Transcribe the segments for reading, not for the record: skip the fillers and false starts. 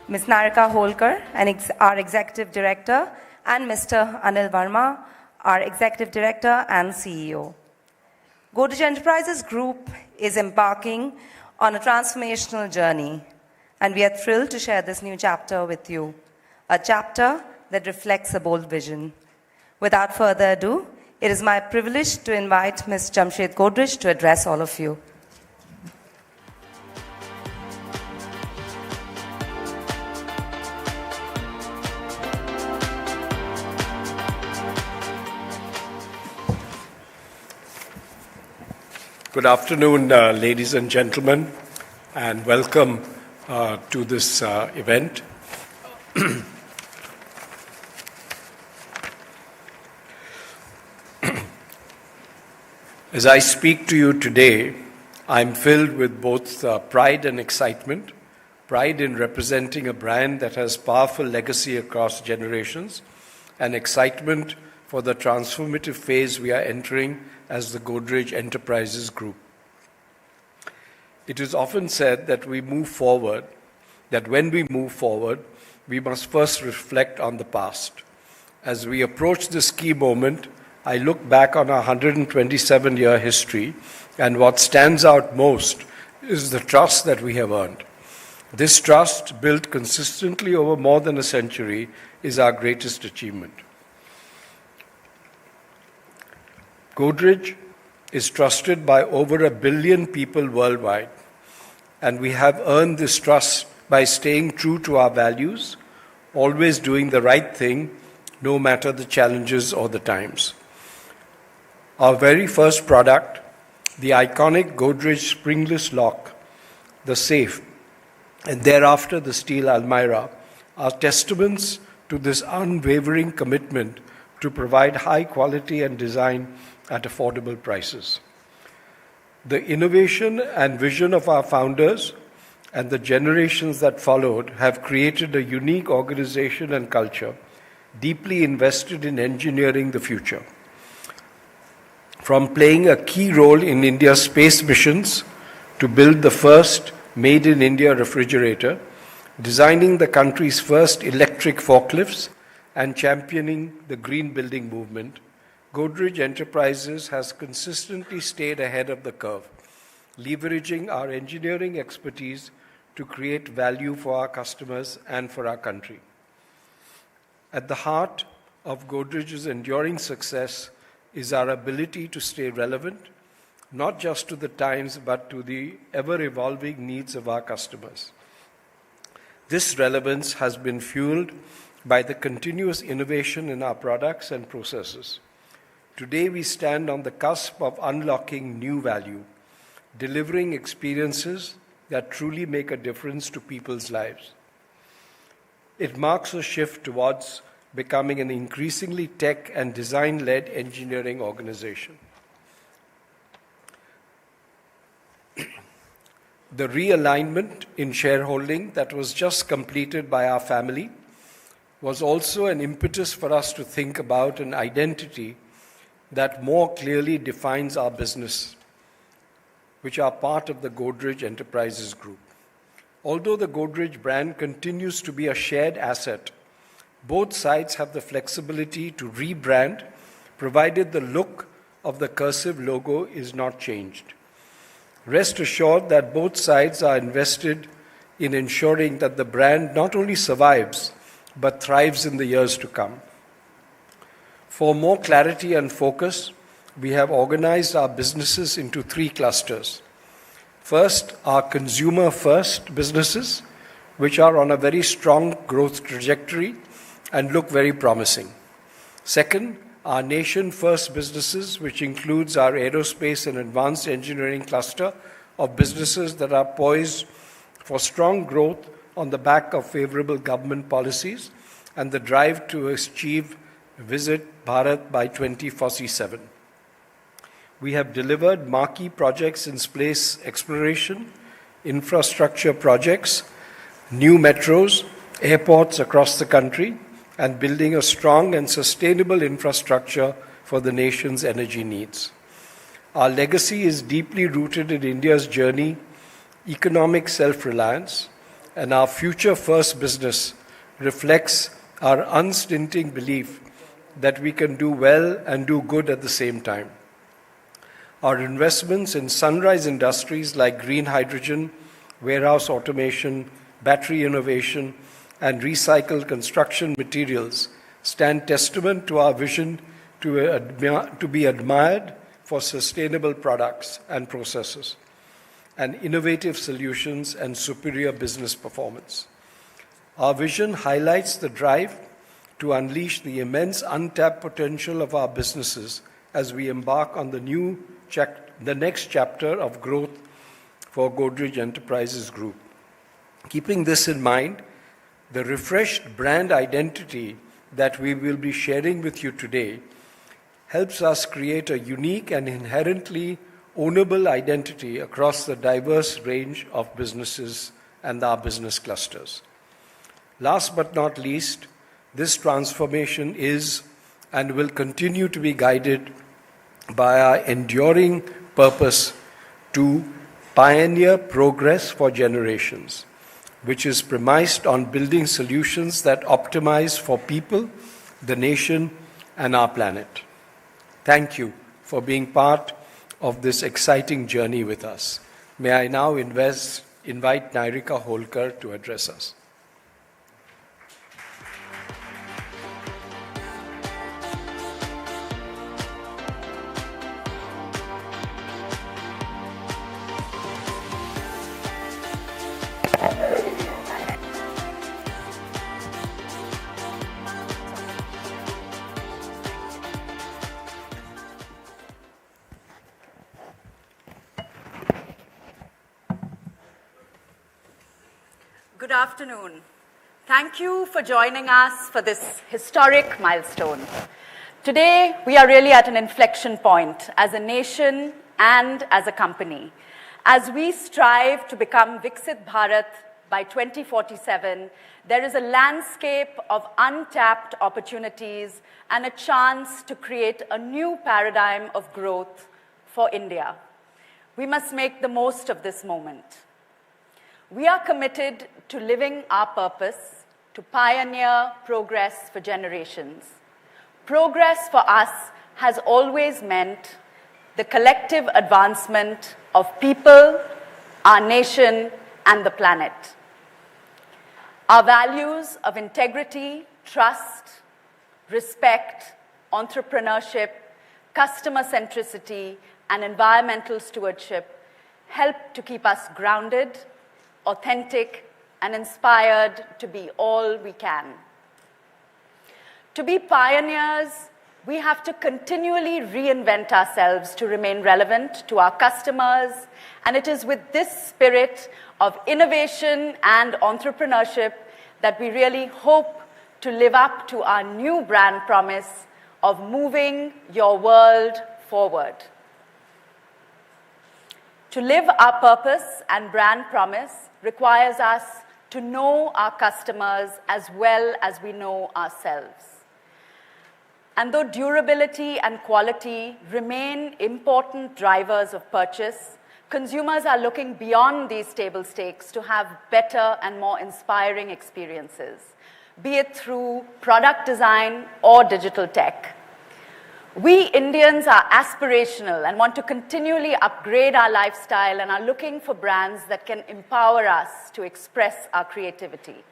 Ms. Narika Holkar, our Executive Director, and Mr. Anil Verma, our Executive Director and CEO. Godrej Enterprises Group is embarking on a transformational journey, and we are thrilled to share this new chapter with you, a chapter that reflects a bold vision. Without further ado, it is my privilege to invite Ms. Jamshed Godrej to address all of you. Good afternoon, ladies and gentlemen, and welcome to this event. As I speak to you today, I'm filled with both pride and excitement. Pride in representing a brand that has powerful legacy across generations, and excitement for the transformative phase we are entering as the Godrej Enterprises Group. It is often said that when we move forward, we must first reflect on the past. As we approach this key moment, I look back on our 127-year history, and what stands out most is the trust that we have earned. This trust, built consistently over more than a century, is our greatest achievement. Godrej is trusted by over 1 billion people worldwide, and we have earned this trust by staying true to our values, always doing the right thing, no matter the challenges or the times. Our very first product, the iconic Godrej springless lock, the safe, and thereafter the steel almirah, are testaments to this unwavering commitment to provide high quality and design at affordable prices. The innovation and vision of our founders and the generations that followed have created a unique organization and culture, deeply invested in engineering the future. From playing a key role in India's space missions to build the first made-in-India refrigerator, designing the country's first electric forklifts, and championing the green building movement, Godrej Enterprises has consistently stayed ahead of the curve, leveraging our engineering expertise to create value for our customers and for our country. At the heart of Godrej's enduring success is our ability to stay relevant, not just to the times, but to the ever-evolving needs of our customers. This relevance has been fueled by the continuous innovation in our products and processes. Today, we stand on the cusp of unlocking new value, delivering experiences that truly make a difference to people's lives. It marks a shift towards becoming an increasingly tech and design-led engineering organization. The realignment in shareholding that was just completed by our family was also an impetus for us to think about an identity that more clearly defines our business, which are part of the Godrej Enterprises Group. Although the Godrej brand continues to be a shared asset, both sides have the flexibility to rebrand, provided the look of the cursive logo is not changed. Rest assured that both sides are invested in ensuring that the brand not only survives, but thrives in the years to come. For more clarity and focus, we have organized our businesses into 3 clusters. First, our consumer-first businesses, which are on a very strong growth trajectory and look very promising. Second, our nation-first businesses, which includes our aerospace and advanced engineering cluster of businesses that are poised for strong growth on the back of favorable government policies and the drive to achieve Visit Bharat by 2047. We have delivered marquee projects in space exploration, infrastructure projects, new metros, airports across the country, and building a strong and sustainable infrastructure for the nation's energy needs. Our legacy is deeply rooted in India's journey, economic self-reliance, and our future first business reflects our unstinting belief that we can do well and do good at the same time. Our investments in sunrise industries like green hydrogen, warehouse automation, battery innovation, and recycled construction materials stand testament to our vision to be admired for sustainable products and processes, and innovative solutions and superior business performance. Our vision highlights the drive to unleash the immense untapped potential of our businesses as we embark on the next chapter of growth for Godrej Enterprises Group. Keeping this in mind, the refreshed brand identity that we will be sharing with you today helps us create a unique and inherently ownable identity across the diverse range of businesses and our business clusters. Last but not least, this transformation is and will continue to be guided by our enduring purpose to pioneer progress for generations, which is premised on building solutions that optimize for people, the nation, and our planet. Thank you for being part of this exciting journey with us. May I now invite Nirika Holkar to address us. Good afternoon. Thank you for joining us for this historic milestone. Today, we are really at an inflection point as a nation and as a company. As we strive to become Viksit Bharat by 2047, there is a landscape of untapped opportunities and a chance to create a new paradigm of growth for India. We must make the most of this moment. We are committed to living our purpose, to pioneer progress for generations. Progress for us has always meant the collective advancement of people, our nation, and the planet. Our values of integrity, trust, respect, entrepreneurship, customer centricity, and environmental stewardship help to keep us grounded, authentic, and inspired to be all we can. To be pioneers, we have to continually reinvent ourselves to remain relevant to our customers, and it is with this spirit of innovation and entrepreneurship that we really hope to live up to our new brand promise of moving your world forward. To live our purpose and brand promise requires us to know our customers as well as we know ourselves. And though durability and quality remain important drivers of purchase, consumers are looking beyond these table stakes to have better and more inspiring experiences, be it through product design or digital tech. We Indians are aspirational and want to continually upgrade our lifestyle and are looking for brands that can empower us to express our creativity.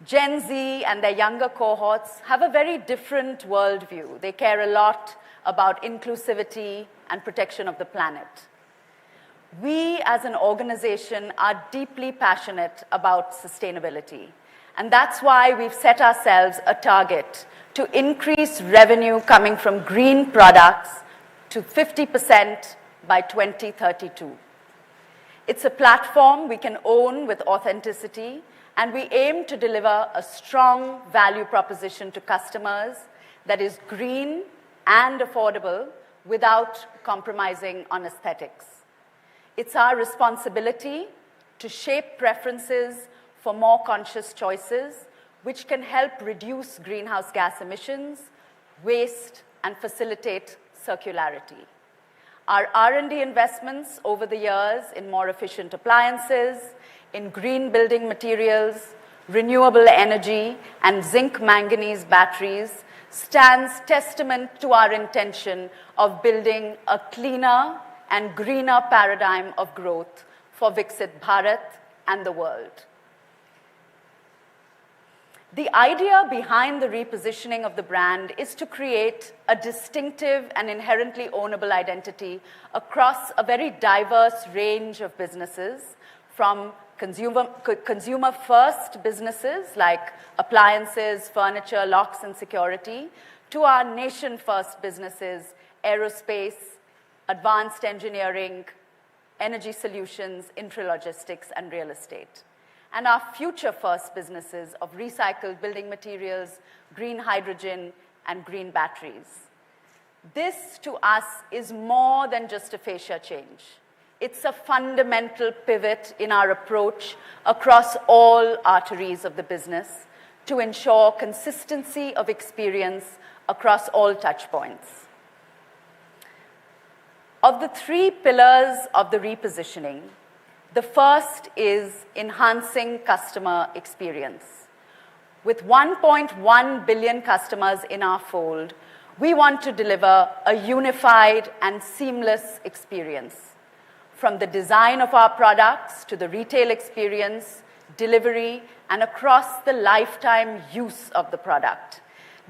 Gen Z and their younger cohorts have a very different worldview. They care a lot about inclusivity and protection of the planet. We as an organization are deeply passionate about sustainability. And that's why we've set ourselves a target to increase revenue coming from green products to 50% by 2032. It's a platform we can own with authenticity, and we aim to deliver a strong value proposition to customers that is green and affordable without compromising on aesthetics. It's our responsibility to shape preferences for more conscious choices, which can help reduce greenhouse gas emissions, waste, and facilitate circularity. Our R&D investments over the years in more efficient appliances, in green building materials, renewable energy, and zinc manganese batteries stands testament to our intention of building a cleaner and greener paradigm of growth for Viksit Bharat and the world. The idea behind the repositioning of the brand is to create a distinctive and inherently ownable identity across a very diverse range of businesses, from consumer-first businesses like appliances, furniture, locks, and security, to our nation-first businesses, aerospace, advanced engineering, energy solutions, intralogistics, and real estate. And our future-first businesses of recycled building materials, green hydrogen, and green batteries. This, to us, is more than just a fascia change. It's a fundamental pivot in our approach across all arteries of the business to ensure consistency of experience across all touchpoints. Of the three pillars of the repositioning, the first is enhancing customer experience. With 1.1 billion customers in our fold, we want to deliver a unified and seamless experience. From the design of our products to the retail experience, delivery, and across the lifetime use of the product.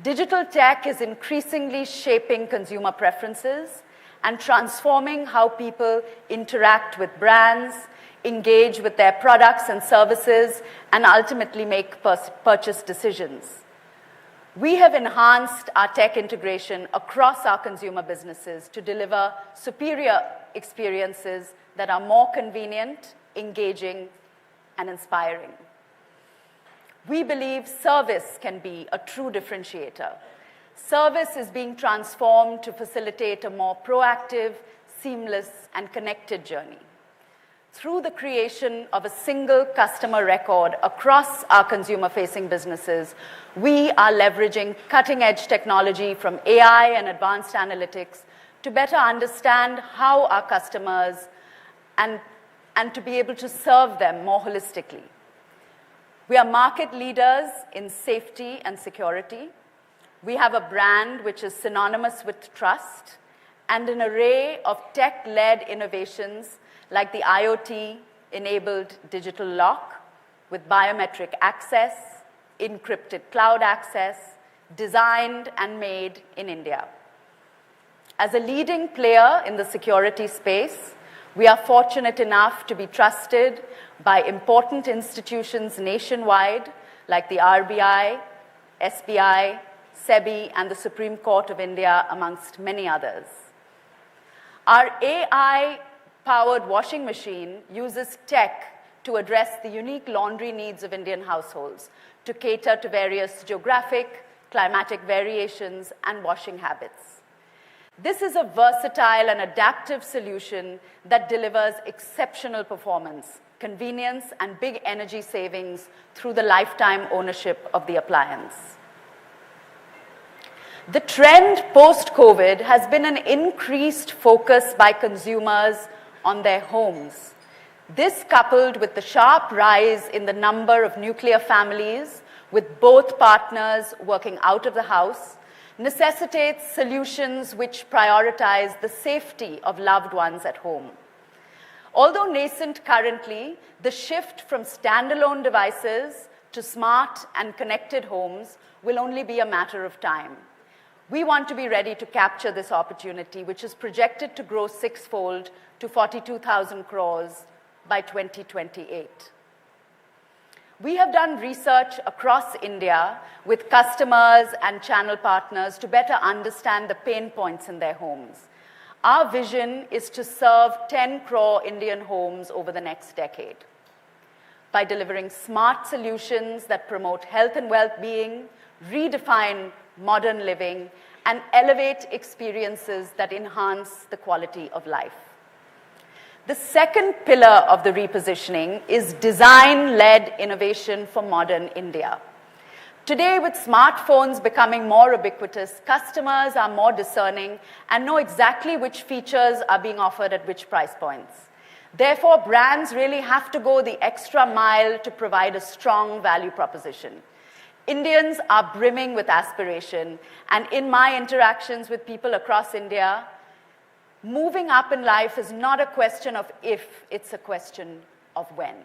Digital tech is increasingly shaping consumer preferences and transforming how people interact with brands, engage with their products and services, and ultimately make purchase decisions. We have enhanced our tech integration across our consumer businesses to deliver superior experiences that are more convenient, engaging, and inspiring. We believe service can be a true differentiator. Service is being transformed to facilitate a more proactive, seamless, and connected journey. Through the creation of a single customer record across our consumer-facing businesses, we are leveraging cutting-edge technology from AI and advanced analytics to better understand how our customers and to be able to serve them more holistically. We are market leaders in safety and security. We have a brand which is synonymous with trust and an array of tech-led innovations like the IoT-enabled digital lock with biometric access, encrypted cloud access, designed and made in India. As a leading player in the security space, we are fortunate enough to be trusted by important institutions nationwide like the RBI, SBI, SEBI, and the Supreme Court of India, amongst many others. Our AI-powered washing machine uses tech to address the unique laundry needs of Indian households to cater to various geographic, climatic variations, and washing habits. This is a versatile and adaptive solution that delivers exceptional performance, convenience, and big energy savings through the lifetime ownership of the appliance. The trend post-COVID has been an increased focus by consumers on their homes. This, coupled with the sharp rise in the number of nuclear families with both partners working out of the house, necessitates solutions which prioritize the safety of loved ones at home. Although nascent currently, the shift from standalone devices to smart and connected homes will only be a matter of time. We want to be ready to capture this opportunity, which is projected to grow sixfold to 42,000 crores by 2028. We have done research across India with customers and channel partners to better understand the pain points in their homes. Our vision is to serve 10 crore Indian homes over the next decade by delivering smart solutions that promote health and well-being, redefine modern living, and elevate experiences that enhance the quality of life. The second pillar of the repositioning is design-led innovation for modern India. Today, with smartphones becoming more ubiquitous, customers are more discerning and know exactly which features are being offered at which price points. Therefore, brands really have to go the extra mile to provide a strong value proposition. Indians are brimming with aspiration, and in my interactions with people across India, moving up in life is not a question of if, it's a question of when.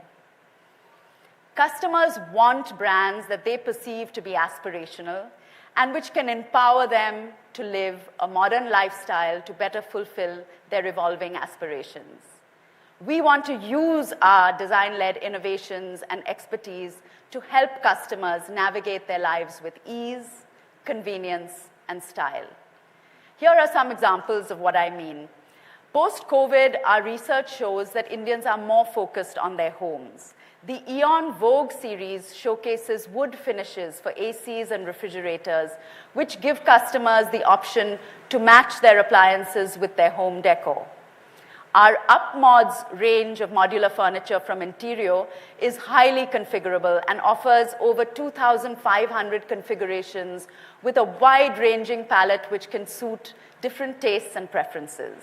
Customers want brands that they perceive to be aspirational and which can empower them to live a modern lifestyle to better fulfill their evolving aspirations. We want to use our design-led innovations and expertise to help customers navigate their lives with ease, convenience, and style. Here are some examples of what I mean. Post-COVID, our research shows that Indians are more focused on their homes. The Eon Vogue series showcases wood finishes for ACs and refrigerators, which give customers the option to match their appliances with their home decor. Our UpMods range of modular furniture from Interior is highly configurable and offers over 2,500 configurations with a wide-ranging palette which can suit different tastes and preferences.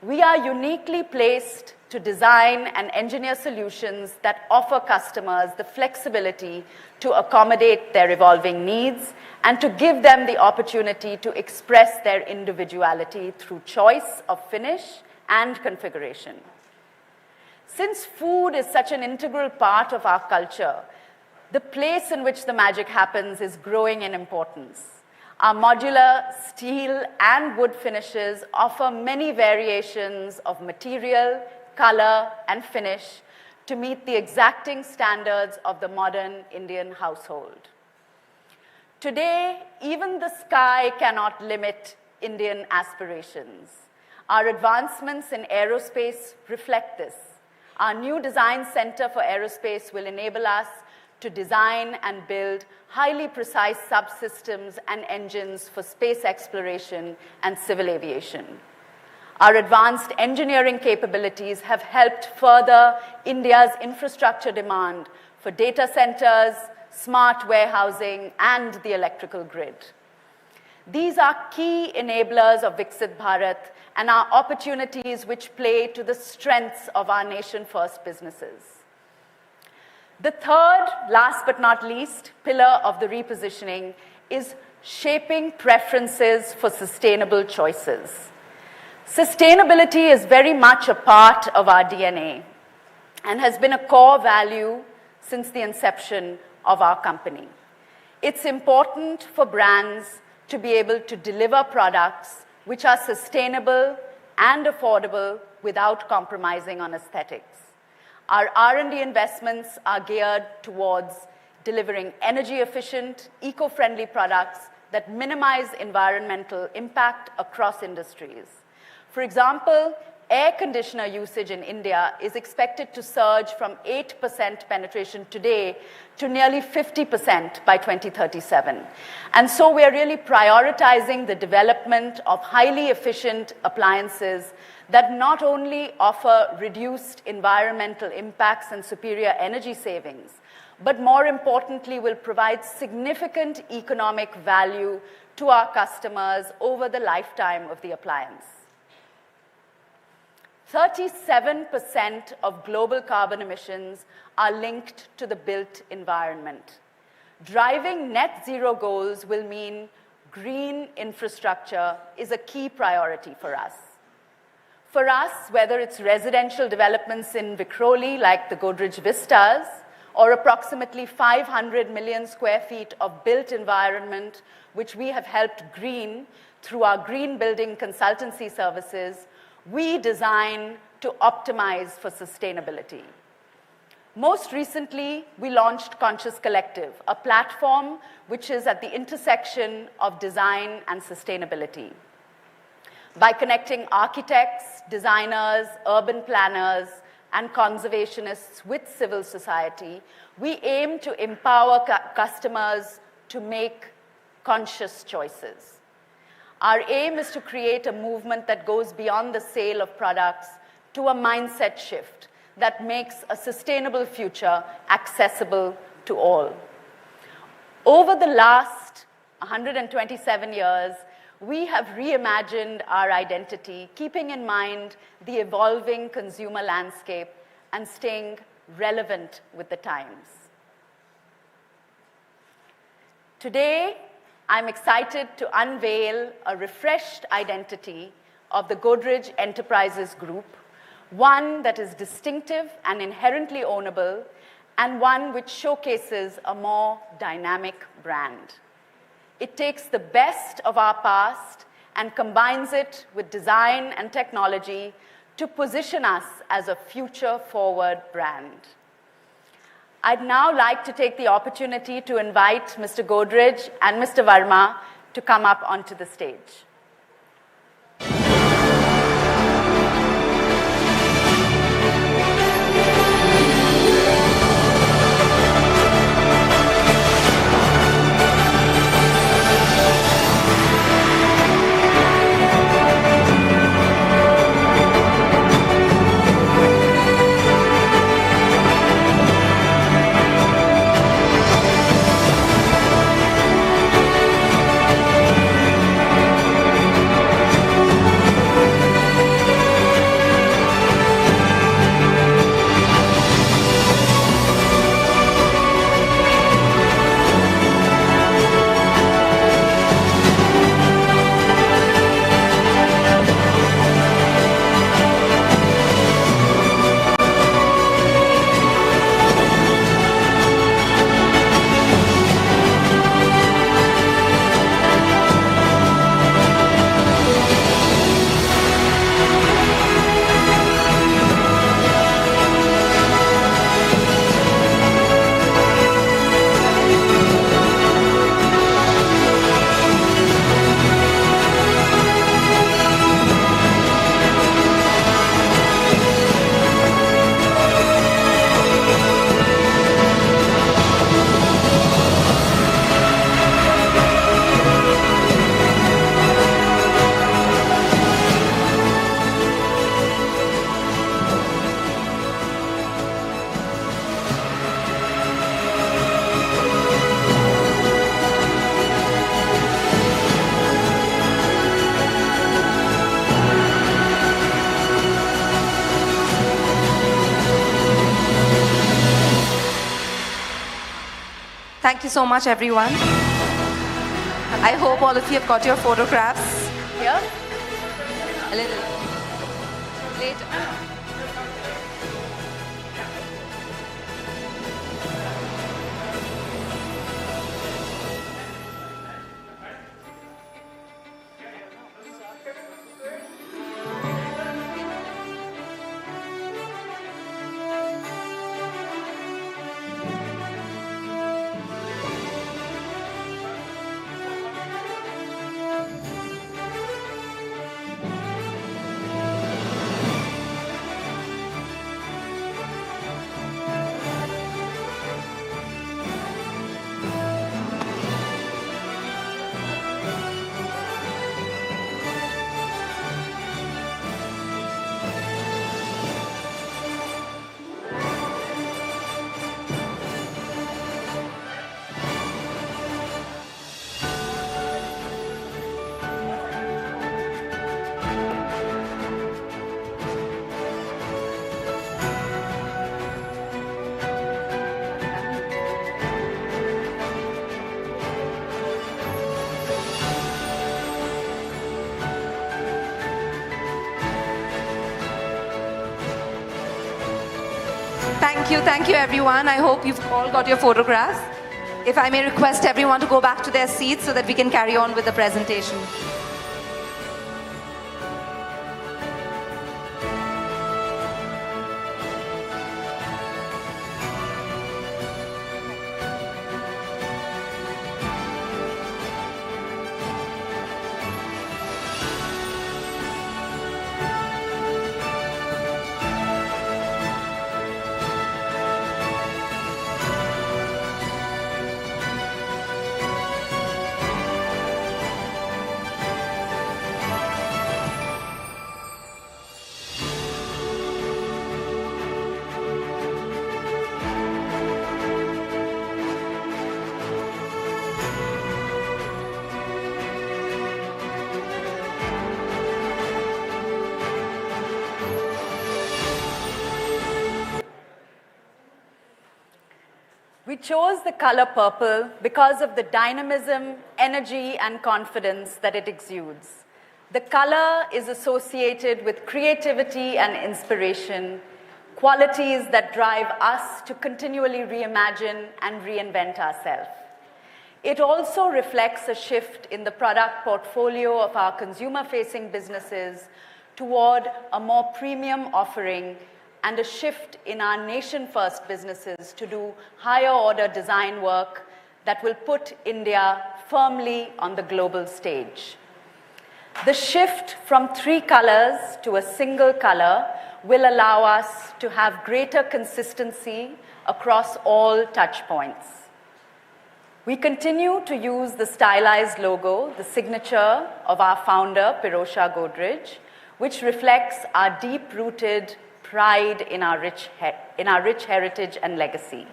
We are uniquely placed to design and engineer solutions that offer customers the flexibility to accommodate their evolving needs and to give them the opportunity to express their individuality through choice of finish and configuration. Since food is such an integral part of our culture, the place in which the magic happens is growing in importance. Our modular steel and wood finishes offer many variations of material, color, and finish to meet the exacting standards of the modern Indian household. Today, even the sky cannot limit Indian aspirations. Our advancements in aerospace reflect this. Our new design center for aerospace will enable us to design and build highly precise subsystems and engines for space exploration and civil aviation. Our advanced engineering capabilities have helped further India's infrastructure demand for data centers, smart warehousing, and the electrical grid. These are key enablers of Viksit Bharat and are opportunities which play to the strengths of our nation-first businesses. The third, last but not least, pillar of the repositioning is shaping preferences for sustainable choices. Sustainability is very much a part of our DNA and has been a core value since the inception of our company. It's important for brands to be able to deliver products which are sustainable and affordable without compromising on aesthetics. Our R&D investments are geared towards delivering energy-efficient, eco-friendly products that minimize environmental impact across industries. For example, air conditioner usage in India is expected to surge from 8% penetration today to nearly 50% by 2037. And so we're really prioritizing the development of highly efficient appliances that not only offer reduced environmental impacts and superior energy savings, but more importantly will provide significant economic value to our customers over the lifetime of the appliance. 37% of global carbon emissions are linked to the built environment. Driving net zero goals will mean green infrastructure is a key priority for us. For us, whether it's residential developments in Vikhroli like the Godrej Vistas, or approximately 500 million square feet of built environment, which we have helped green through our green building consultancy services, we design to optimize for sustainability. Most recently, we launched Conscious Collective, a platform which is at the intersection of design and sustainability. By connecting architects, designers, urban planners, and conservationists with civil society, we aim to empower customers to make conscious choices. Our aim is to create a movement that goes beyond the sale of products to a mindset shift that makes a sustainable future accessible to all. Over the last 127 years, we have reimagined our identity, keeping in mind the evolving consumer landscape and staying relevant with the times. Today, I'm excited to unveil a refreshed identity of the Godrej Enterprises Group, one that is distinctive and inherently ownable, and one which showcases a more dynamic brand. It takes the best of our past and combines it with design and technology to position us as a future-forward brand. I'd now like to take the opportunity to invite Mr. Godrej and Mr. Verma to come up onto the stage. Thank you so much, everyone. I hope all of you have got your photographs. Here? A little later. Thank you everyone. I hope you've all got your photographs. If I may request everyone to go back to their seats so that we can carry on with the presentation. chose the color purple because of the dynamism, energy, and confidence that it exudes. The color is associated with creativity and inspiration, qualities that drive us to continually reimagine and reinvent ourselves. It also reflects a shift in the product portfolio of our consumer-facing businesses toward a more premium offering and a shift in our nation-first businesses to do higher-order design work that will put India firmly on the global stage. The shift from 3 colors to a single color will allow us to have greater consistency across all touch points. We continue to use the stylized logo, the signature of our founder, Pirosha Godrej, which reflects our deep-rooted pride in our rich heritage and legacy.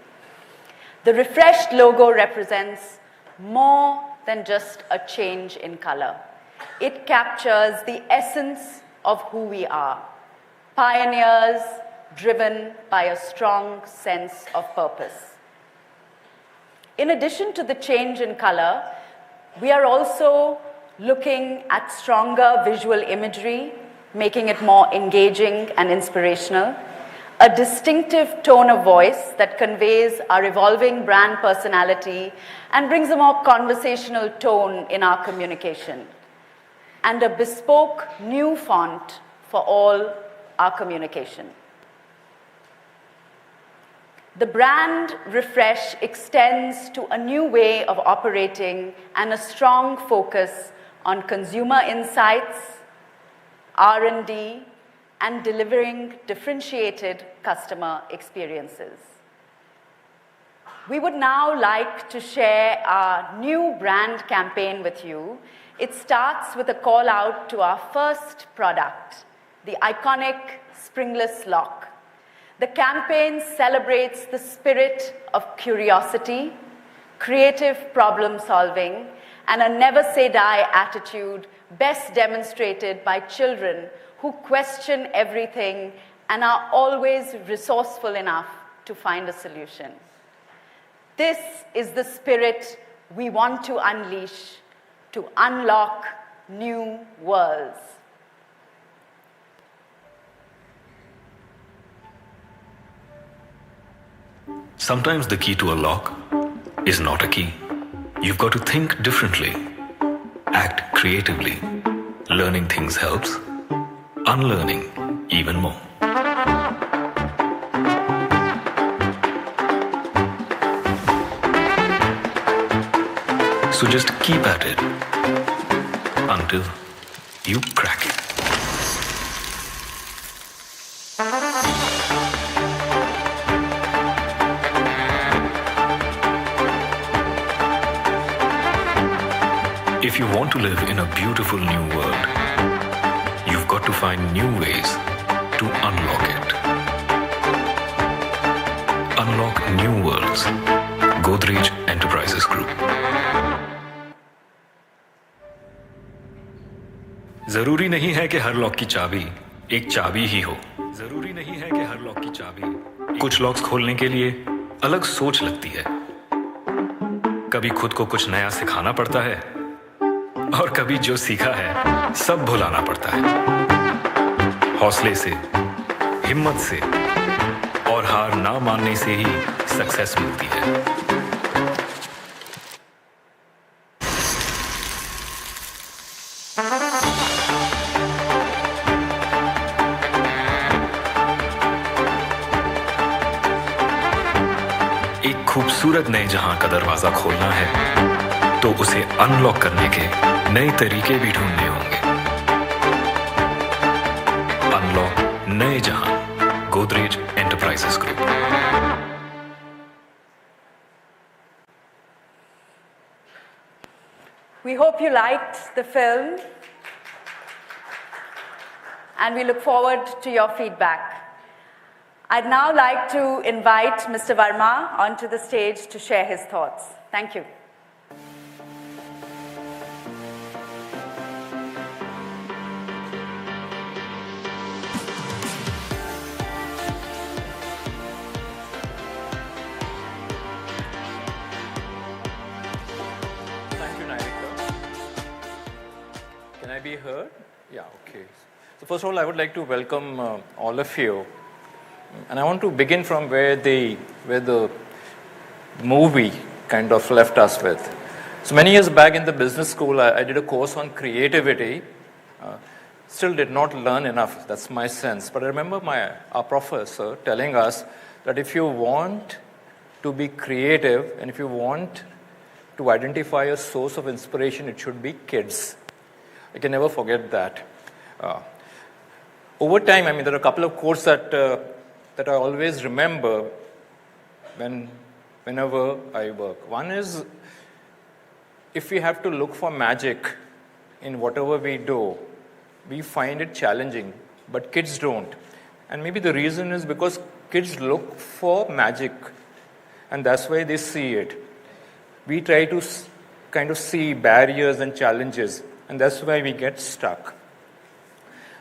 The refreshed logo represents more than just a change in color. It captures the essence of who we are, pioneers driven by a strong sense of purpose. In addition to the change in color, we are also looking at stronger visual imagery, making it more engaging and inspirational, a distinctive tone of voice that conveys our evolving brand personality and brings a more conversational tone in our communication, and a bespoke new font for all our communication. The brand refresh extends to a new way of operating and a strong focus on consumer insights, R&D, and delivering differentiated customer experiences. We would now like to share our new brand campaign with you. It starts with a call out to our first product, the iconic springless lock. The campaign celebrates the spirit of curiosity, creative problem solving, and a never say die attitude best demonstrated by children who question everything and are always resourceful enough to find a solution. This is the spirit we want to unleash to unlock new worlds. Sometimes the key to a lock is not a key. You've got to think differently, act creatively. Learning things helps, unlearning even more. So just keep at it until you crack it. If you want to live in a beautiful new world, you've got to find new ways to unlock it. Unlock new worlds. Godrej Enterprises Group. जरूरी नहीं है कि हर lock की चाबी एक चाबी ही हो। जरूरी नहीं है कि हर लॉक की चाबी। कुछ लॉक्स खोलने के लिए अलग सोच लगती है। कभी खुद को कुछ नया सिखाना पड़ता है और कभी जो सीखा है सब भुलाना पड़ता है। हौसले से, हिम्मत से और हार ना मानने से ही सक्सेस मिलती है। एक खूबसूरत नए जहां का दरवाजा खोलना है तो उसे अनलॉक करने के नए तरीके भी ढूंढने होंगे। अनलॉक नए जहां, Godrej enterprises group. We hope you liked the film, and we look forward to your feedback. I'd now like to invite Mr. Verma onto the stage to share his thoughts. Thank you. be heard? Yeah, okay. So first of all, I would like to welcome all of you. And I want to begin from where the movie kind of left us with. So many years back in the business school, I did a course on creativity. Still did not learn enough, that's my sense. But I remember our professor telling us that if you want to be creative and if you want to identify a source of inspiration, it should be kids. I can never forget that. Over time, I mean, there are a couple of quotes that I always remember whenever I work. One is, if we have to look for magic in whatever we do, we find it challenging, but kids don't. And maybe the reason is because kids look for magic, and that's why they see it. We try to kind of see barriers and challenges, and that's why we get stuck.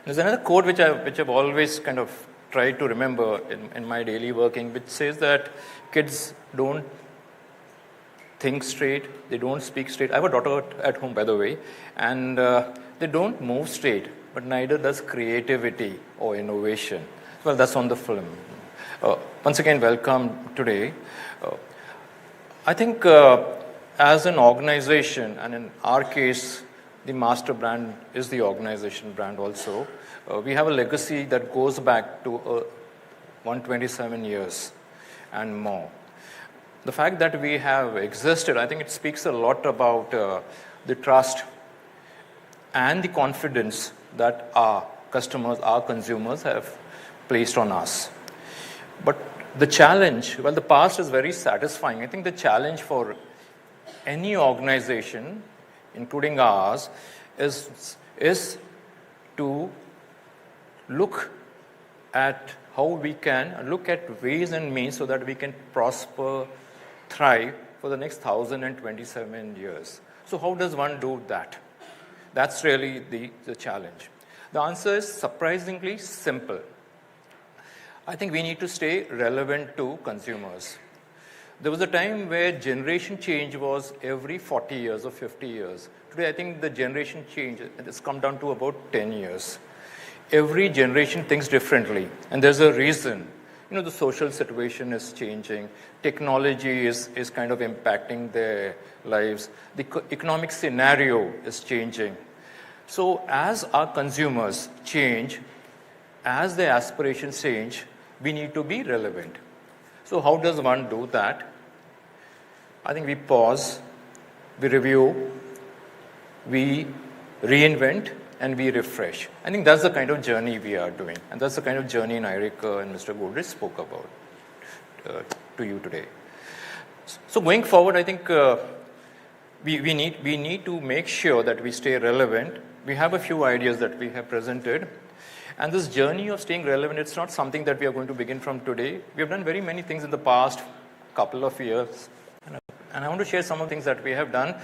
There's another quote which I've always kind of tried to remember in my daily working, which says that kids don't think straight, they don't speak straight. I have a daughter at home, by the way, and they don't move straight, but neither does creativity or innovation. Well, that's on the film. Once again, welcome today. I think as an organization, and in our case, the master brand is the organization brand also, we have a legacy that goes back to 127 years and more. The fact that we have existed, I think it speaks a lot about the trust and the confidence that our customers, our consumers have placed on us. But the challenge, well, the past is very satisfying. I think the challenge for any organization, including ours, is to look at how we can look at ways and means so that we can prosper, thrive for the next 1,027 years. So how does one do that? That's really the challenge. The answer is surprisingly simple. I think we need to stay relevant to consumers. There was a time where generation change was every 40 years or 50 years. Today, I think the generation change has come down to about 10 years. Every generation thinks differently, and there's a reason. You know, the social situation is changing. Technology is kind of impacting their lives. The economic scenario is changing. So as our consumers change, as their aspirations change, we need to be relevant. So how does one do that? I think we pause, we review, we reinvent, and we refresh. I think that's the kind of journey we are doing. And that's the kind of journey Nirika and Mr. Godrej spoke about to you today. So going forward, I think we need to make sure that we stay relevant. We have a few ideas that we have presented. And this journey of staying relevant, it's not something that we are going to begin from today. We have done very many things in the past couple of years. And I want to share some of the things that we have done,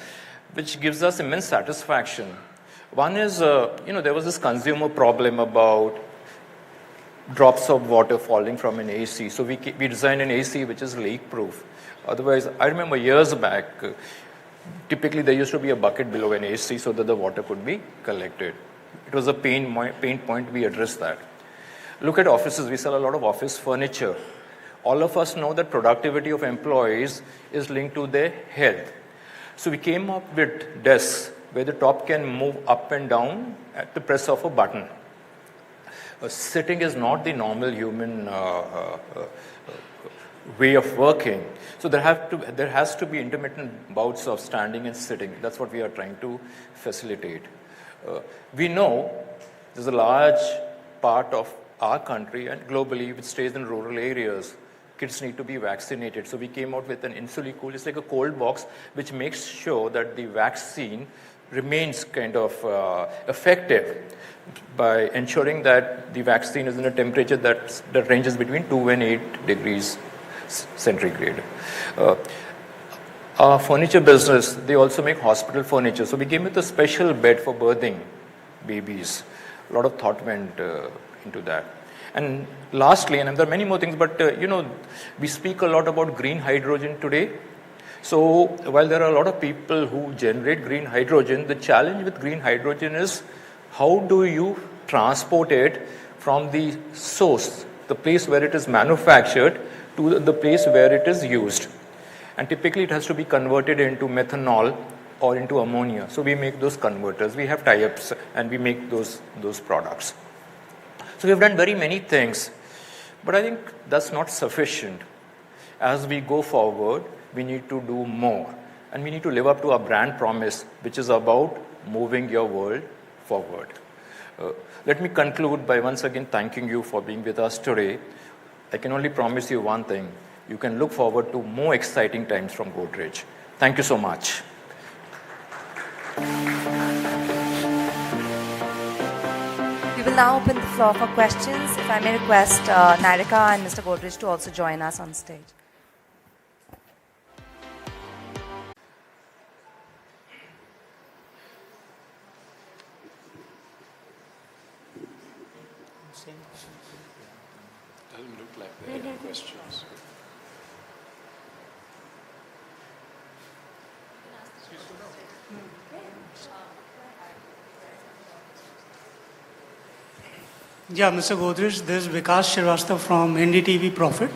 which gives us immense satisfaction. One is, there was this consumer problem about drops of water falling from an AC. So we designed an AC which is leak-proof. Otherwise, I remember years back, typically there used to be a bucket below an AC so that the water could be collected. It was a pain point, we addressed that. Look at offices, we sell a lot of office furniture. All of us know that productivity of employees is linked to their health. So we came up with desks where the top can move up and down at the press of a button. Sitting is not the normal human way of working. So there has to be intermittent bouts of standing and sitting. That's what we are trying to facilitate. We know there's a large part of our country and globally which stays in rural areas. Kids need to be vaccinated. So we came out with an InsuliCool. It's like a cold box which makes sure that the vaccine remains kind of effective by ensuring that the vaccine is in a temperature that ranges between 2 and 8 degrees centigrade. Our furniture business, they also make hospital furniture. So we came with a special bed for birthing babies. A lot of thought went into that. And lastly, and there are many more things, but we speak a lot about green hydrogen today. So while there are a lot of people who generate green hydrogen, the challenge with green hydrogen is how do you transport it from the source, the place where it is manufactured, to the place where it is used. And typically it has to be converted into methanol or into ammonia. So we make those converters. We have tie-ups and we make those products. So we have done very many things, but I think that's not sufficient. As we go forward, we need to do more. And we need to live up to our brand promise, which is about moving your world forward. Let me conclude by once again thanking you for being with us today. I can only promise you one thing. You can look forward to more exciting times from Godrej. Thank you so much. We will now open the floor for questions. If I may request Narika and Mr. Godrej to also join us on stage. Doesn't look like there are any questions. Yeah, Mr. Godrej, this is Vikas Srivastava from NDTV Profit.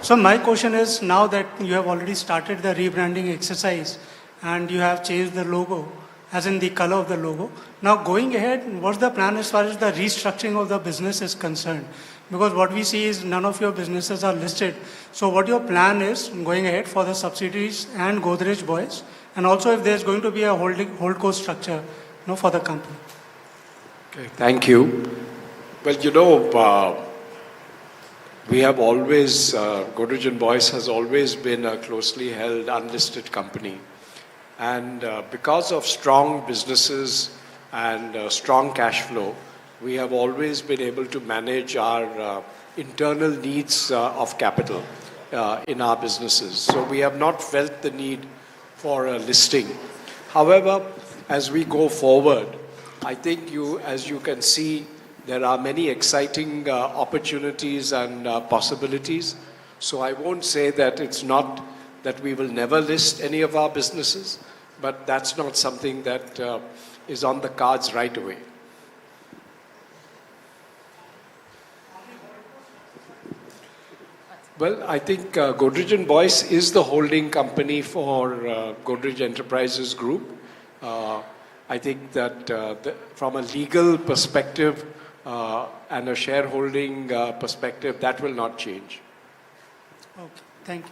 So my question is, now that you have already started the rebranding exercise and you have changed the logo, as in the color of the logo, now going ahead, what's the plan as far as the restructuring of the business is concerned? Because what we see is none of your businesses are listed. So what your plan is going ahead for the subsidiaries and Godrej Boys, and also if there's going to be a holdco structure, for the company. Okay, thank you. Well, we have always, Godrej and Boys has always been a closely held, unlisted company. And because of strong businesses and strong cash flow, we have always been able to manage our internal needs of capital in our businesses. So we have not felt the need for a listing. However, as we go forward, I think as you can see, there are many exciting opportunities and possibilities. So I won't say that it's not that we will never list any of our businesses, but that's not something that is on the cards right away. Well, I think Godrej and Boyce is the holding company for Godrej Enterprises Group. I think that from a legal perspective and a shareholding perspective, that will not change. Okay, thank you.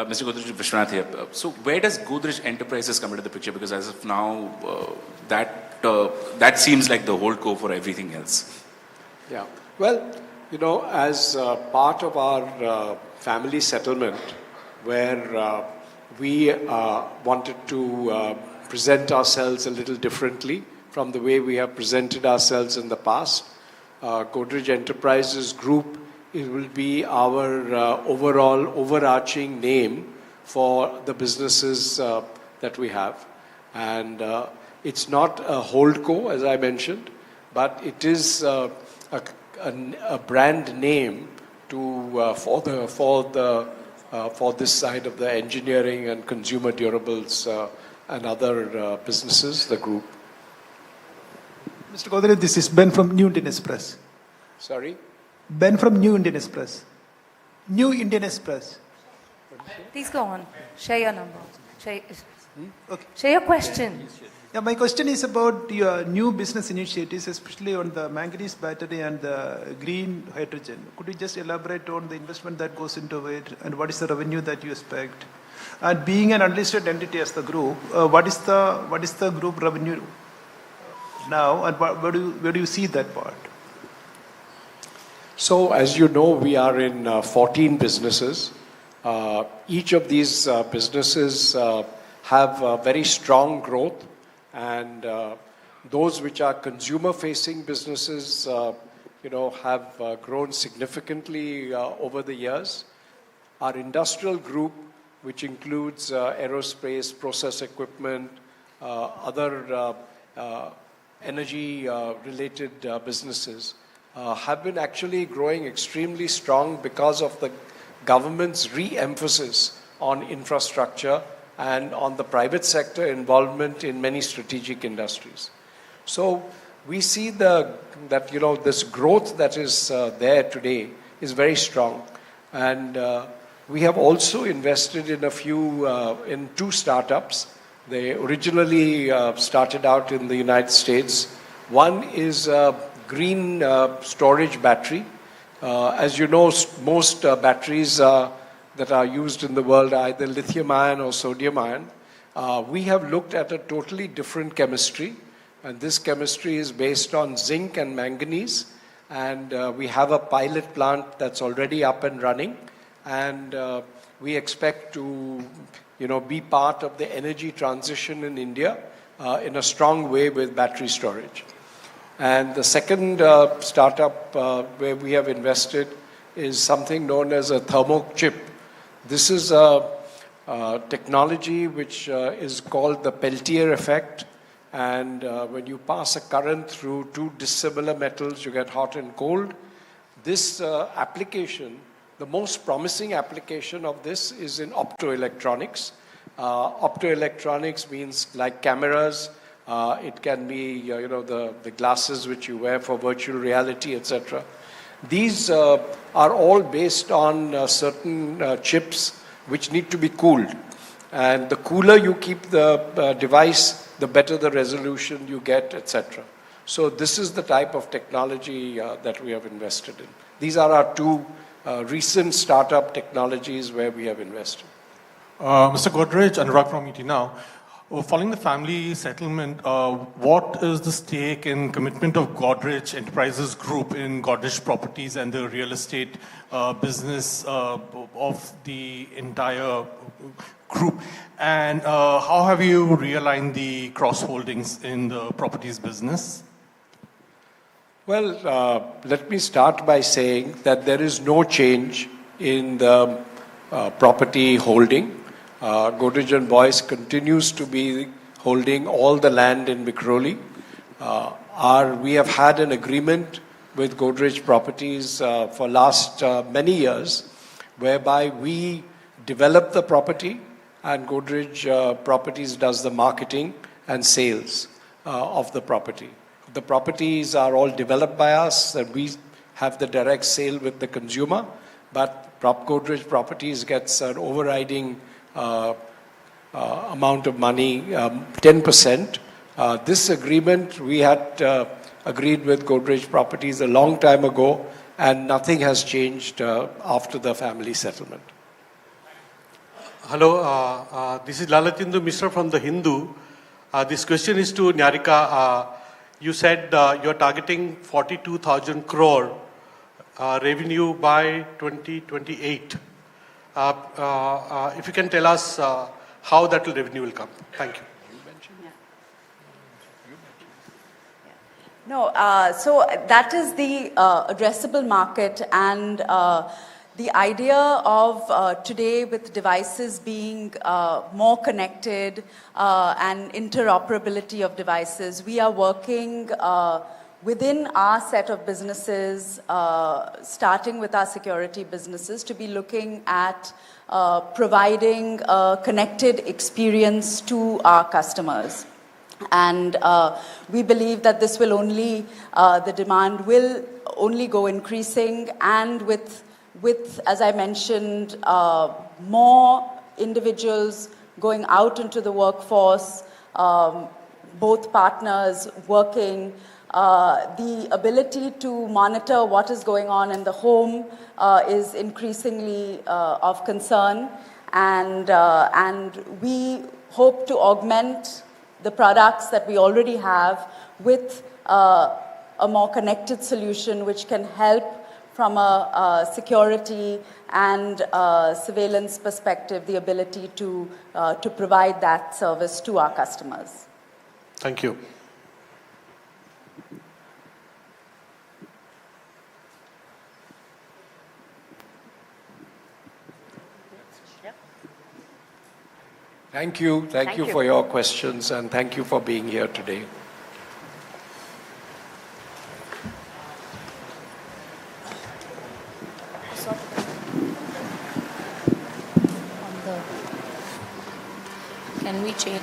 Mr. Godrej, Vishwanath here. So where does Godrej Enterprises come into the picture? Because as of now, that seems like the holdco for everything else. Yeah. Well, as part of our family settlement, where we wanted to present ourselves a little differently from the way we have presented ourselves in the past, Godrej Enterprises Group, it will be our overall overarching name for the businesses that we have. And it's not a holdco, as I mentioned, but it is a brand name for this side of the engineering and consumer durables and other businesses, the group. Mr. Godrej, this is Ben from New Indian Express. Sorry? Ben from New Indian Express. New Indian Express. Please go on. Share your number. Okay. Share your question. Yeah, my question is about your new business initiatives, especially on the manganese battery and the green hydrogen. Could you just elaborate on the investment that goes into it and what is the revenue that you expect? And being an unlisted entity as the group, what is the group revenue now, and where do you see that part? So, as you know, we are in 14 businesses. Each of these businesses have very strong growth, and those which are consumer-facing businesses, have grown significantly over the years. Our industrial group, which includes aerospace, process equipment, other energy-related businesses, have been actually growing extremely strong because of the government's re-emphasis on infrastructure and on the private sector involvement in many strategic industries. So we see that this growth that is there today is very strong, and we have also invested in in two startups. They originally started out in the United States. One is a green storage battery. As you know, most batteries that are used in the world are either lithium-ion or sodium-ion. We have looked at a totally different chemistry, and this chemistry is based on zinc and manganese, and we have a pilot plant that's already up and running, and we expect to be part of the energy transition in India in a strong way with battery storage. And the second startup where we have invested is something known as a thermo chip. This is a technology which is called the Peltier effect. And when you pass a current through two dissimilar metals, you get hot and cold. This application, the most promising application of this is in optoelectronics. Optoelectronics means like cameras. It can be, the glasses which you wear for virtual reality, etc. These are all based on certain chips which need to be cooled. And the cooler you keep the device, the better the resolution you get, etc. So this is the type of technology that we have invested in. These are our two recent startup technologies where we have invested. Mr. Godrej, Anurag from ET Now. Following the family settlement, what is the stake and commitment of Godrej Enterprises Group in Godrej Properties and the real estate business of the entire group? And how have you realigned the cross-holdings in the properties business? Well, let me start by saying that there is no change in the property holding. Godrej and Boyce continues to be holding all the land in Vikhroli. We have had an agreement with Godrej Properties for last many years, whereby we develop the property and Godrej Properties does the marketing and sales of the property. The properties are all developed by us, and we have the direct sale with the consumer, but Godrej Properties gets an overriding amount of money, 10%. This agreement we had agreed with Godrej Properties a long time ago, and nothing has changed after the family settlement. Hello, this is Lalatindu Mishra from The Hindu. This question is to Nyarika. You said you're targeting 42,000 crore revenue by 2028. If you can tell us how that revenue will come. Thank you. No, so that is the addressable market, and the idea of today with devices being more connected and interoperability of devices, we are working within our set of businesses, starting with our security businesses, to be looking at providing a connected experience to our customers. And we believe that this will only, the demand will only go increasing, and with as I mentioned, more individuals going out into the workforce, both partners working, the ability to monitor what is going on in the home is increasingly of concern, and we hope to augment the products that we already have with a more connected solution which can help from a security and surveillance perspective, the ability to provide that service to our customers. Thank you. Thank you. Thank you for your questions, and thank you for being here today. Can we change?